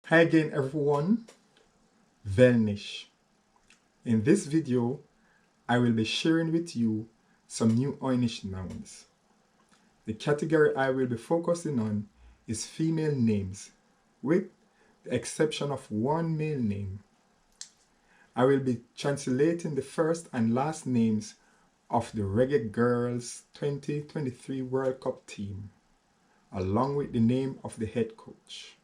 Hi again everyone, Oy'Nissh. In this video, I will be sharing with you some new Oy'Nissh nouns. The category I will be focusing on is female names, with the exception of one male name. I will be translating the first and last names of the Reggae Girls 2023 World Cup team, along with the name of the head coach.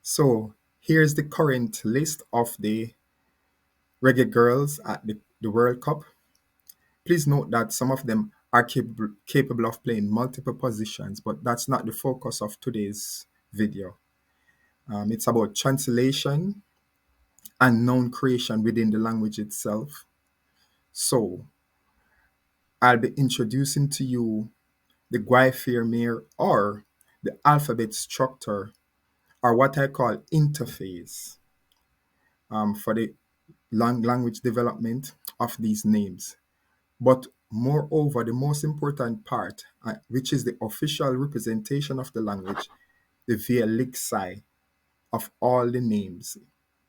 So here's the current list of the Reggae Girls at the World Cup. Please note that some of them are capable of playing multiple positions, but that's not the focus of today's video. It's about translation and noun creation within the language itself. So I'll be introducing to you the Guayfirmir, or the alphabet structure, or what I call interface, for the language development of these names. But moreover, the most important part, which is the official representation of the language, the elixir of all the names,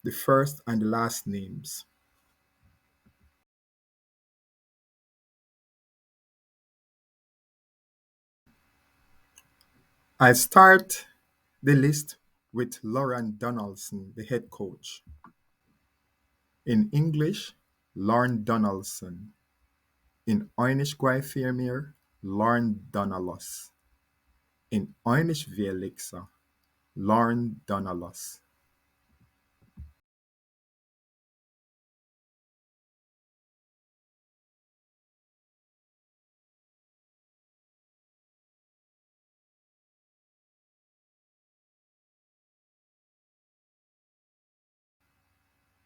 the first and the last names. I start the list with Lauren Donaldson, the head coach. In English, Lauren Donaldson. In Oy'Nissh Guayfirmir, Lauren Donalos. In Oy'Nissh Vielixa, Lauren Donalos.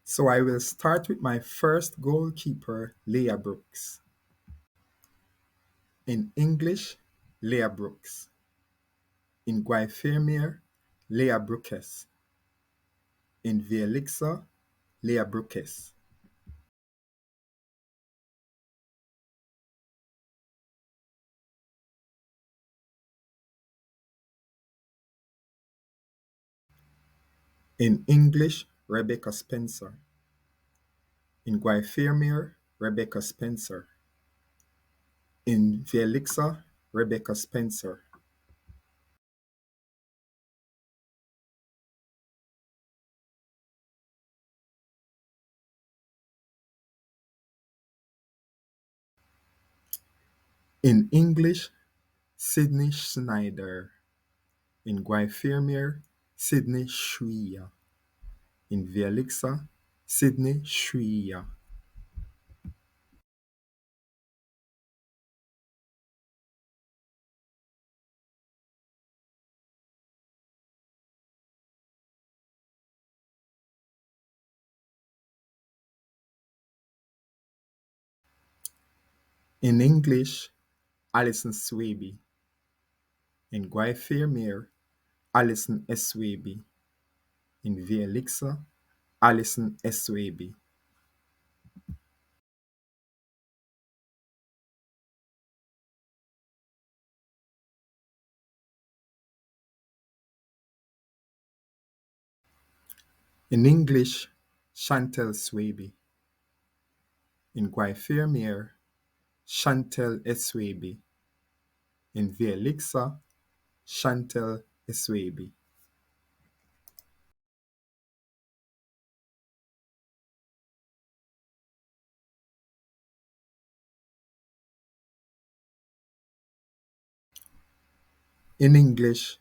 So I will start with my first goalkeeper, Leah Brooks. In English, Leah Brooks. In Guayfirmir, Leah Brookes. In Vielixa, Leah Brookes. In English, Rebecca Spencer. In Guayfirmir, Rebecca Spencer. In Vielixa, Rebecca Spencer. In English, Sydney Schneider. In Guayfirmir, Sydney Shria. In Vielixa, Sydney Shria. In English, Alison Swaby. In Guayfirmir, Alison Eswaby. In Vielixa, Alison Eswaby. In English, Chantel Swaby. In Guayfermere, Chantel Eswaby. In Vielixa, Chantel Eswaby. In English,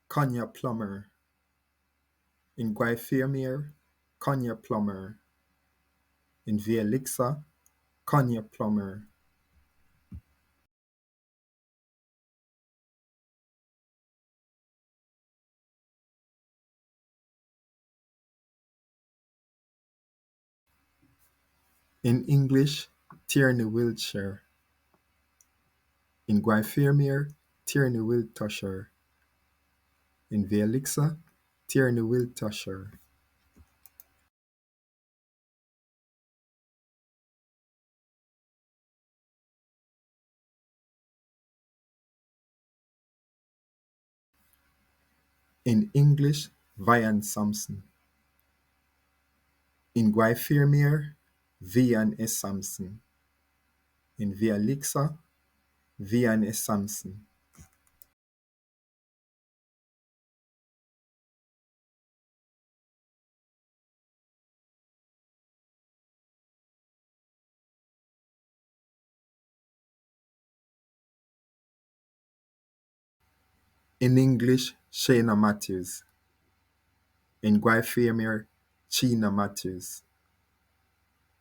Konya Plummer. In Guayfermere, Konya Plummer. In Vielixa, Konya Plummer. In English, Tierney Wiltshire. In Guayfermere, Tierney Wiltshire. In Vielixa, Tierney Wiltshire. In English, Vian Sampson. In Guayfermere, Vian S. Sampson. In Vialixa, Vian S. Sampson. In English, Shayna Matthews. In Guayfermere, China Matthews.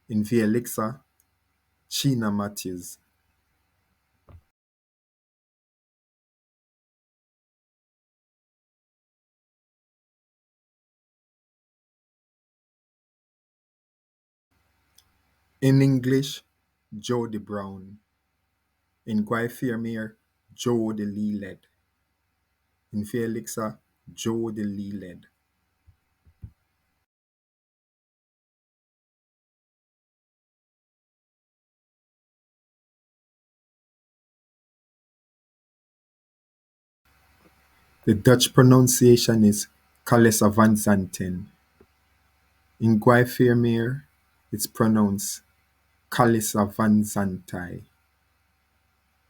In Vialixa, China Matthews. In English, Jody Brown. In Guayfermere, Jody Leeled. In Vialixa, Jody Leeled. The Dutch pronunciation is Calessa van Zanten. In Guayfermere, it's pronounced Calissa van Zantai.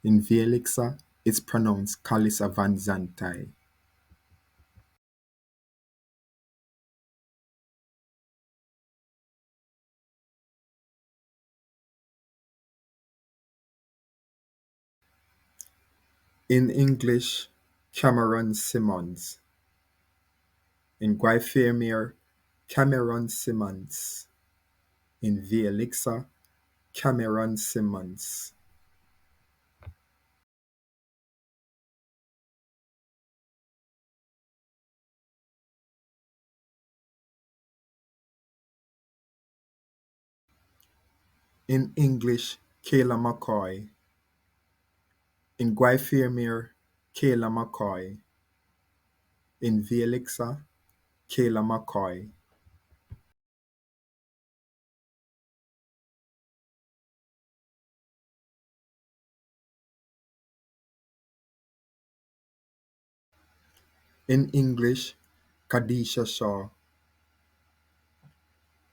In Vielixa, it's pronounced Calissa van Zantai. In English, Cameron Simmons. In Guayfermere, Cameron Simmons. In Vielixa, Cameron Simmons. In English, Kayla McCoy. In Guayfermere, Kayla McCoy. In Vielixa, Kayla McCoy. In English, Kadisha Shaw.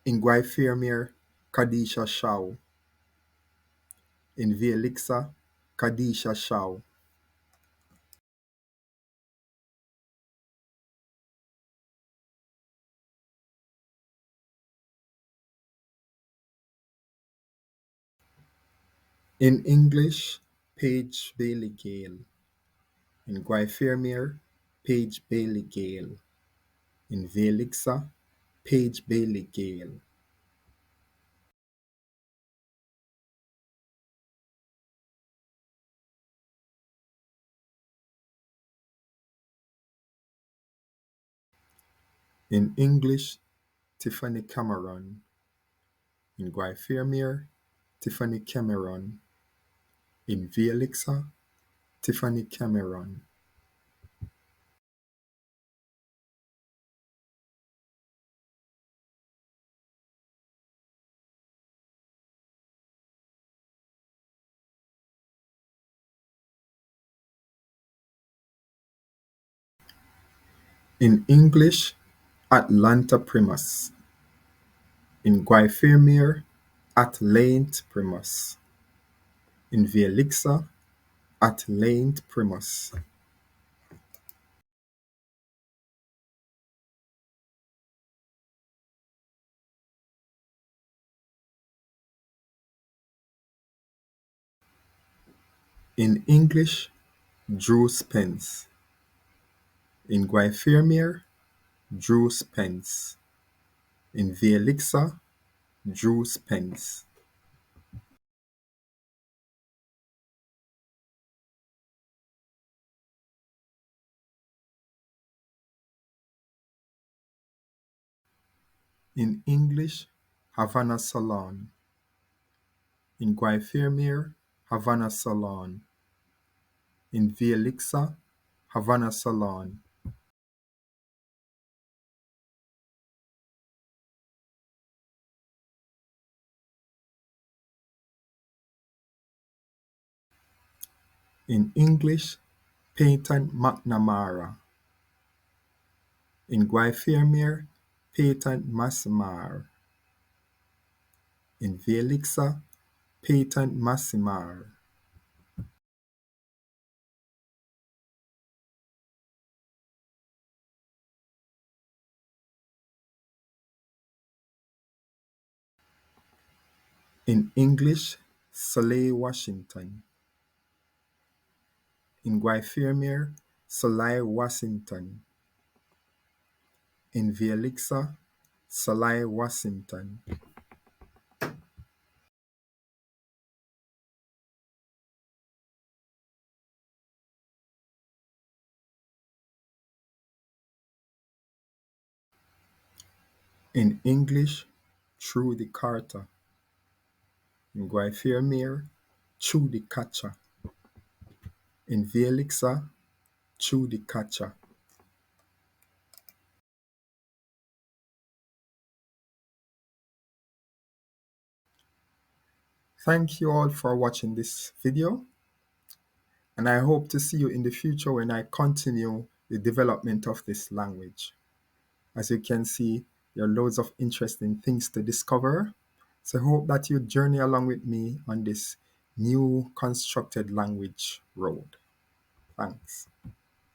In Guayfermere, Kadisha Shaw. In Vielixa, Kadisha Shaw. In English, Paige Bailey Gale. In Guayfermere, Paige Bailey Gale. In Vielixa, Paige Bailey Gale. In English, Tiffany Cameron. In Guayfermere, Tiffany Cameron. In Vielixa, Tiffany Cameron. In English, Atlanta Primus. in Guaifirmir at Laint Primus, in Vielixa at Laint Primus, in English Drew Spence, in Guaifirmir Drew Spence, in Vielixa Drew Spence, in English Havana Salon, in Guaifirmir Havana Salon, in Vielixa Havana Salon, in English Peyton McNamara, in Guaifirmir Peyton Massimar, in Vielixa Peyton Massimar, in English Soleil Washington, in Guaifirmir Soleil Washington, in Vielixa Soleil Washington, in English Through the Carter, in Guaifirmir Through the Catcher, in Vielixa Through the Catcher. Thank you all for watching this video, and I hope to see you in the future when I continue the development of this language. As you can see, there are loads of interesting things to discover. So I hope that you journey along with me on this new constructed language road. Thanks.